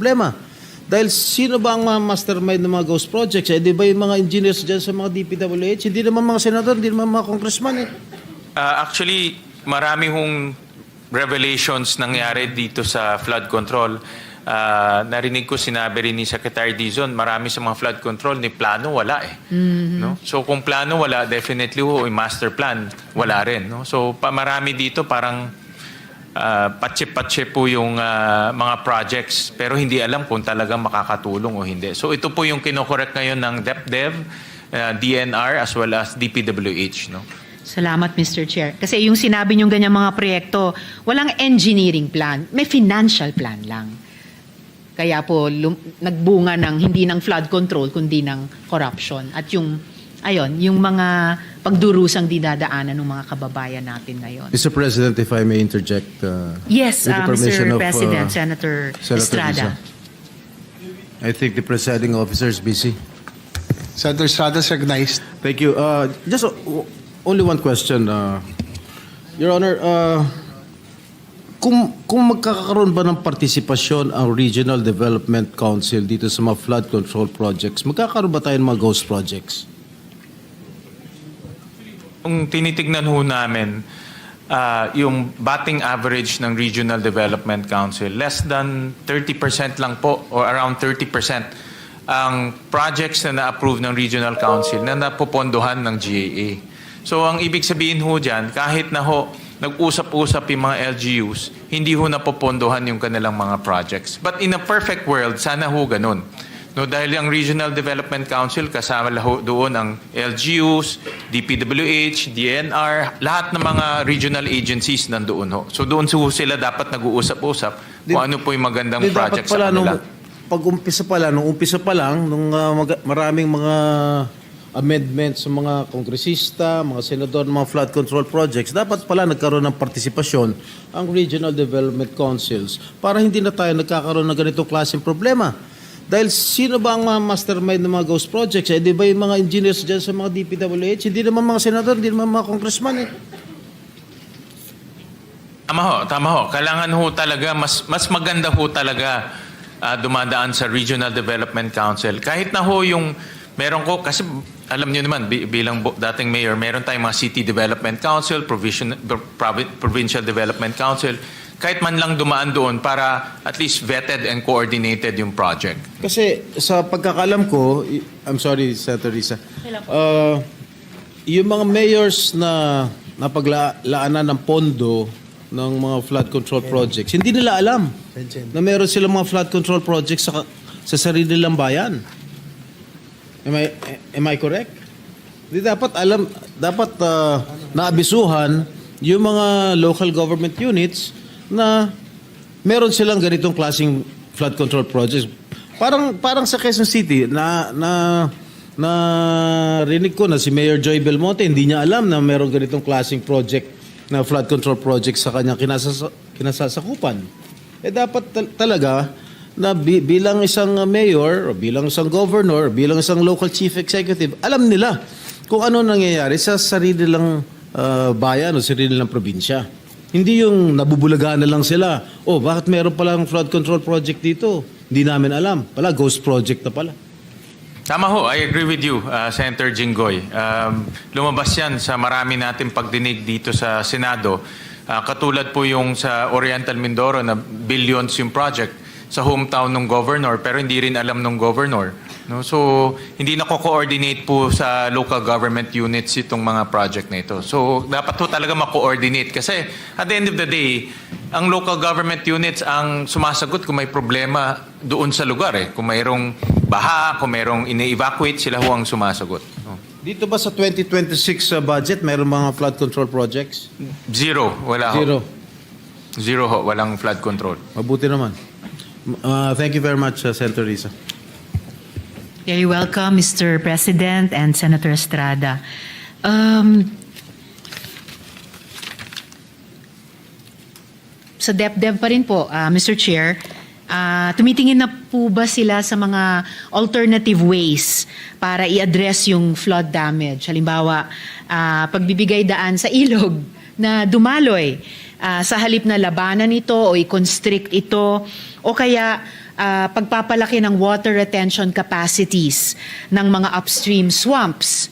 problema. Dahil sino ba ang mga mastermind ng mga ghost projects? Eh, di ba yung mga engineers dyan sa mga DPWH? Hindi naman mga senador, hindi naman mga congressman eh. Actually, marami hong revelations nangyari dito sa flood control. Narinig ko, sinabi rin ni Secretary Dizon, marami sa mga flood control ni plano wala eh. No? So kung plano wala, definitely yung master plan wala rin. No? So marami dito parang patse-patse po yung mga projects pero hindi alam kung talagang makakatulong o hindi. So ito po yung kinokorek ngayon ng DepDev, DNR as well as DPWH. No? Salamat, Mr. Chair. Kasi yung sinabi niyong ganyang mga proyekto, walang engineering plan, may financial plan lang. Kaya po nagbunga ng hindi ng flood control kundi ng corruption at yung mga pagdurusang dinadaanan ng mga kababayan natin ngayon. Mr. President, if I may interject. Yes, with the permission Mr. of, President, Senator Estrada. Risa. I think the presiding officer is busy. Senator Estrada is recognized. Thank you. Just only one question. Your Honor, kung magkakaroon ba ng partisipasyon ang Regional Development Council dito sa mga flood control projects, magkakaroon ba tayo ng mga ghost projects? Kung tinitignan ho namin, yung batting average ng Regional Development Council, less than 30% lang po or around 30% ang projects na na-approve ng Regional Council na napopondohan ng GAA. So ang ibig sabihin ho dyan, kahit na ho nag-usap-usap yung mga LGUs, hindi ho napopondohan yung kanilang mga projects. But in a perfect world, sana ho ganun. No, dahil ang Regional Development Council, kasama doon ang LGUs, DPWH, DNR, lahat ng mga regional agencies nandoon ho. So doon sila dapat nag-uusap-usap kung ano po yung magandang project sa kanila. Nung umpisa pa lang, nung maraming mga amendments sa mga kongresista, mga senador ng mga flood control projects, dapat pala nagkaroon ng partisipasyon ang Regional Development Councils para hindi na tayo nagkakaroon ng ganitong klaseng problema. Dahil sino ba ang mga mastermind ng mga ghost projects? Eh, di ba yung mga engineers dyan sa mga DPWH? Hindi naman mga senador, hindi naman mga congressman eh. Tama ho. Kailangan ho talaga, mas maganda ho talaga dumadaan sa Regional Development Council. Kahit na ho yung meron ko, kasi alam niyo naman, bilang dating mayor, meron tayong mga City Development Council, Provincial Development Council, kahit man lang dumaan doon para at least vetted and coordinated yung project. Kasi sa pagkakalam ko, I'm sorry, Senator Risa, yung mga mayors na napaglaanan ng pondo ng mga flood control projects, hindi nila alam na meron silang mga flood control projects sa sarili nilang bayan. Am I correct? Di dapat naabisuhan yung mga local government units na meron silang ganitong klaseng flood control projects. Parang sa Quezon City na rinig ko na si Mayor Joy Belmonte hindi niya alam na meron ganitong klaseng project na flood control project sa kanyang kinasasakupan. Eh dapat talaga na bilang isang mayor, o bilang isang governor, bilang isang local chief executive, alam nila kung ano nangyayari sa sarili lang bayan o sarili lang probinsya. Hindi yung nabubulagaan na lang sila. Oh, bakit meron palang flood control project dito? Hindi namin alam. Pala, ghost project na pala. Tama ho, I agree with you, Senator Jinggoy. Lumabas yan sa marami nating pagdinig dito sa Senado. Katulad po yung sa Oriental Mindoro na billions yung project sa hometown ng governor pero hindi rin alam ng governor. No? So, hindi na co-coordinate po sa local government units itong mga project na ito. So, dapat po talaga ma-coordinate kasi at the end of the day, ang local government units ang sumasagot kung may problema doon sa lugar. Kung mayroong baha, kung mayroong ine-evacuate, sila ho ang sumasagot. No? Dito ba sa 2026 budget, mayroong mga flood control projects? Zero. Wala ho. Zero ho. Walang flood control. Mabuti naman. Thank you very much, Senator Risa. Very welcome, Mr. President and Senator Estrada. Sa DepDev pa rin po, Mr. Chair, tumitingin na po ba sila sa mga alternative ways para i-address yung flood damage? Halimbawa, pagbibigay daan sa ilog na dumaloy sa halip na labanan ito o i-constrict ito o kaya pagpapalaki ng water retention capacities ng mga upstream swamps.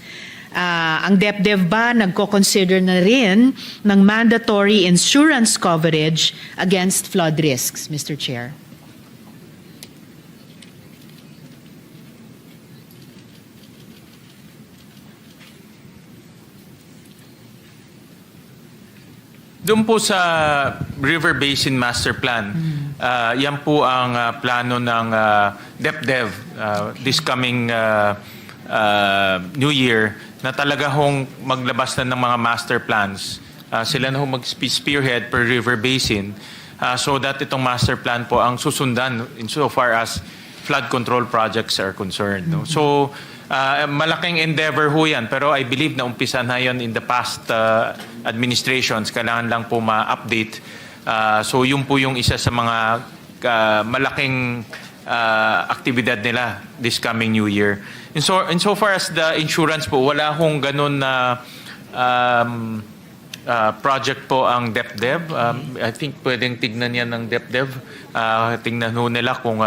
Ang DepDev ba nagko-consider na rin ng mandatory insurance coverage against flood risks, Mr. Chair? Doon po sa River Basin Master Plan, yan po ang plano ng DepDev this coming New Year na talaga hong maglabas na ng mga master plans. Sila na hong mag-spearhead per river basin so that itong master plan po ang susundan insofar as flood control projects are concerned. No? So, malaking endeavor ho yan, pero I believe na umpisa na yan in the past administrations. Kailangan lang po ma-update. So yun po yung isa sa mga malaking aktibidad nila this coming New Year. Insofar as the insurance po, wala hong ganun na project po ang DepDev. I think pwedeng tignan yan ng DepDev. Tignan ho nila kung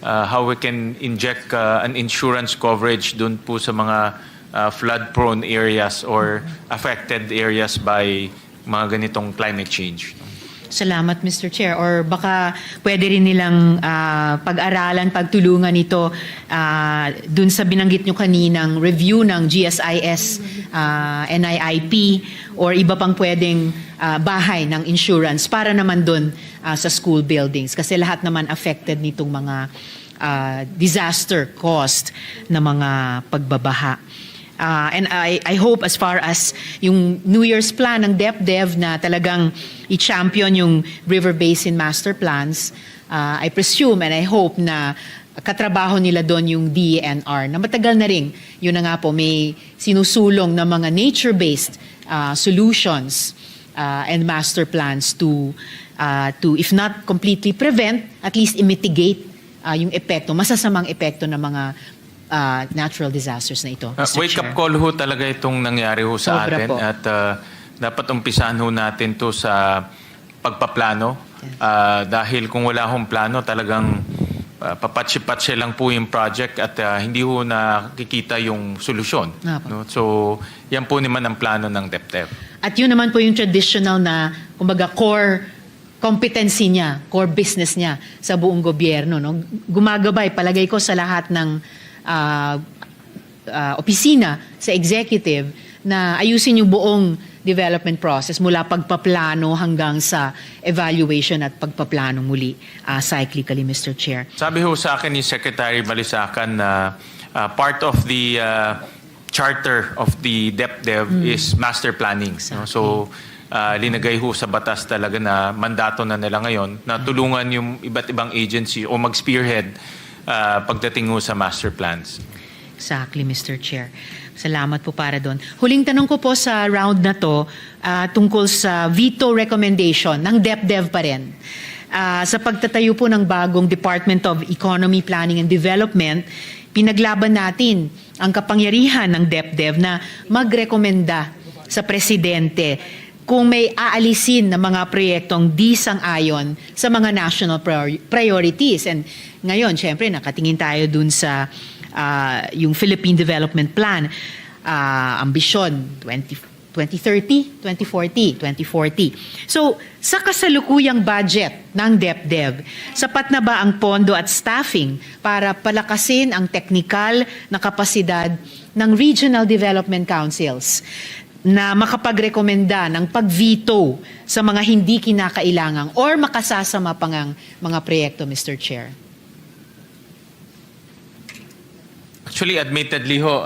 how we can inject an insurance coverage dun po sa mga flood-prone areas or affected areas by mga ganitong climate change. Salamat, Mr. Chair. Or baka pwede rin nilang pag-aralan, pagtulungan ito dun sa binanggit nyo kaninang review ng GSIS, NIIP, or iba pang pwedeng bahay ng insurance para naman dun sa school buildings. Kasi lahat naman affected nitong mga disaster cost na mga pagbabaha. And I hope as far as yung New Year's plan ng DepDev na talagang i-champion yung River Basin Master Plans, I presume and I hope na katrabaho nila doon yung DENR na matagal na rin. Yun na nga po, may sinusulong na mga nature-based solutions and master plans to if not completely prevent, at least i-mitigate yung epekto, masasamang epekto ng mga natural disasters na ito. Wake-up call ho talaga itong nangyari ho sa Sobra atin po. at dapat umpisahan ho natin to sa pagpaplano dahil kung wala hong plano talagang papatsi-patsi lang po yung project at hindi ho nakikita yung solusyon. Apo. No? So yan po naman ang plano ng DepDev. At yun naman po yung traditional na, kumbaga, core competency niya, core business niya sa buong gobyerno. No? Gumagabay, palagay ko, sa lahat ng opisina sa executive na ayusin yung buong development process mula pagpaplano hanggang sa evaluation at pagpaplano muli cyclically, Mr. Chair. Sabi ho sa akin ni Secretary Balisacan na part of the charter of the DepDev is master planning. No? So, linagay ho sa batas talaga na mandato na nila ngayon na tulungan yung iba't ibang agency o mag-spearhead pagdating ho sa master plans. Exactly, Mr. Chair. Salamat po para doon. Huling tanong ko po sa round na to tungkol sa veto recommendation ng DepDev pa rin. Sa pagtatayo po ng bagong Department of Economy, Planning and Development, pinaglaban natin ang kapangyarihan ng DepDev na magrekomenda sa Presidente kung may aalisin na mga proyektong di sang-ayon sa mga national priorities. And ngayon, syempre, nakatingin tayo dun sa yung Philippine Development Plan, ambisyon 2030, 2040. So, sa kasalukuyang budget ng DepDev, sapat na ba ang pondo at staffing para palakasin ang teknikal na kapasidad ng Regional Development Councils na makapagrekomenda ng pag-veto sa mga hindi kinakailangang or makasasama pang ang mga proyekto, Mr. Chair? Actually, admittedly ho,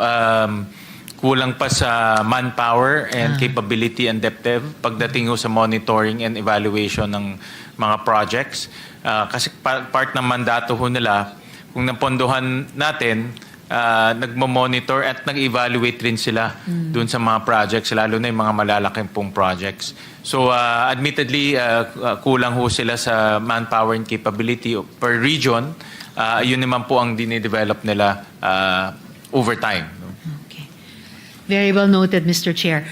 kulang pa sa manpower and capability and DepDev pagdating ho sa monitoring and evaluation ng mga projects. Kasi part ng mandato ho nila, kung napondohan natin, nagmo-monitor at nag-evaluate rin sila dun sa mga projects, lalo na yung mga malalaking pong projects. So, admittedly, kulang ho sila sa manpower and capability per region. Yun naman po ang dinidevelop nila over time. Okay. Very well noted, Mr. Chair.